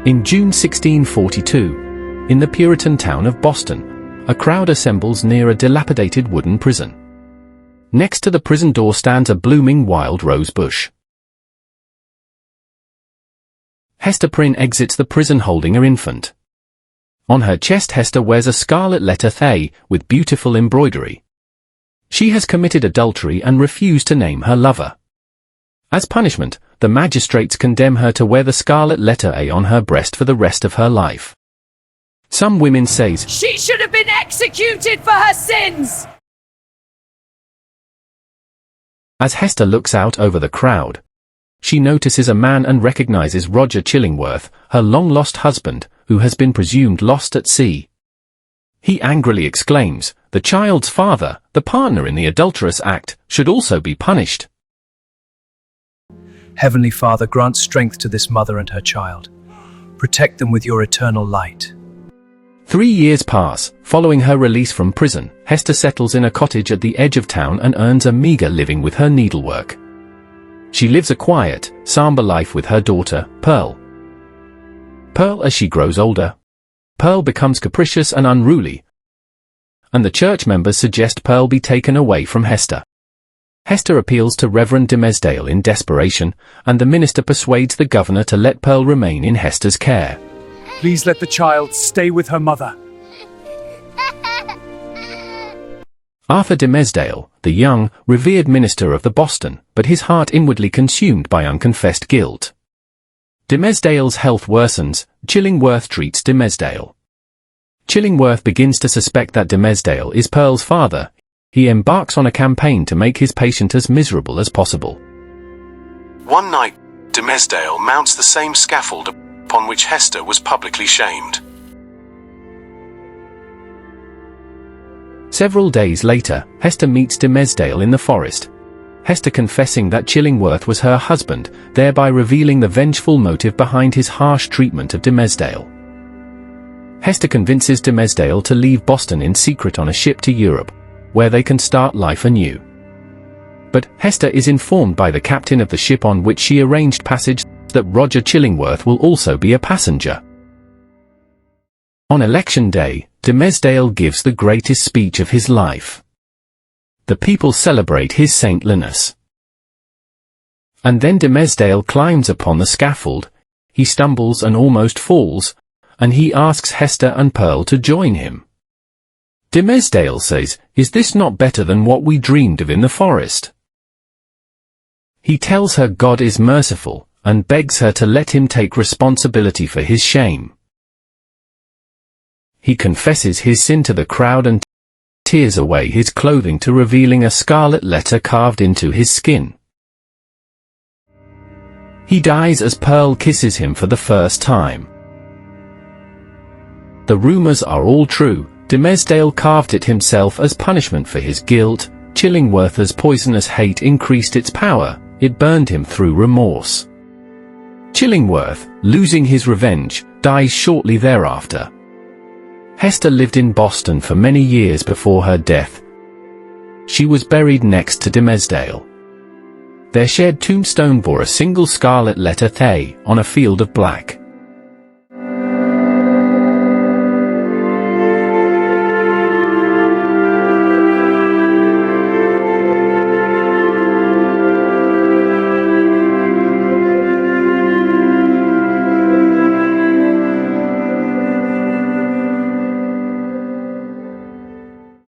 In June 1642, in the Puritan town of Boston, a crowd assembles near a dilapidated wooden prison. Next to the prison door stands a blooming wild rose bush. Hester Prynne exits the prison holding her infant. On her chest Hester wears a scarlet letter Th with beautiful embroidery. She has committed adultery and refused to name her lover. As punishment, the magistrates condemn her to wear the scarlet letter A on her breast for the rest of her life. Some women say, "She should have been executed for her sins!" As Hester looks out over the crowd, she notices a man and recognizes Roger Chillingworth, her long-lost husband, who has been presumed lost at sea. He angrily exclaims, "The child's father, the partner in the adulterous act, should also be punished." Heavenly Father, grant strength to this mother and her child. Protect them with your eternal light. 3 years pass. Following her release from prison, Hester settles in a cottage at the edge of town and earns a meager living with her needlework. She lives a quiet, somber life with her daughter, Pearl. As she grows older, Pearl becomes capricious and unruly, and the church members suggest Pearl be taken away from Hester. Hester appeals to Reverend Dimesdale in desperation, and the minister persuades the governor to let Pearl remain in Hester's care. Please let the child stay with her mother. Arthur Dimesdale, the young, revered minister of the Boston, but his heart inwardly consumed by unconfessed guilt. Dimesdale's health worsens. Chillingworth treats Dimesdale. Chillingworth begins to suspect that Dimesdale is Pearl's father. He embarks on a campaign to make his patient as miserable as possible. One night, Dimesdale mounts the same scaffold upon which Hester was publicly shamed. Several days later, Hester meets Dimesdale in the forest. Hester confessing that Chillingworth was her husband, thereby revealing the vengeful motive behind his harsh treatment of Dimesdale. Hester convinces Dimesdale to leave Boston in secret on a ship to Europe, where they can start life anew. But Hester is informed by the captain of the ship on which she arranged passage that Roger Chillingworth will also be a passenger. On election day, Dimesdale gives the greatest speech of his life. The people celebrate his saintliness. And then Dimesdale climbs upon the scaffold. He stumbles and almost falls, and he asks Hester and Pearl to join him. Dimesdale says, "Is this not better than what we dreamed of in the forest?" He tells her God is merciful, and begs her to let him take responsibility for his shame. He confesses his sin to the crowd and tears away his clothing to revealing a scarlet letter carved into his skin. He dies as Pearl kisses him for the first time. The rumors are all true. Dimesdale carved it himself as punishment for his guilt. Chillingworth's poisonous hate increased its power. It burned him through remorse. Chillingworth, losing his revenge, dies shortly thereafter. Hester lived in Boston for many years before her death. She was buried next to Dimesdale. Their shared tombstone bore a single scarlet letter Th on a field of black.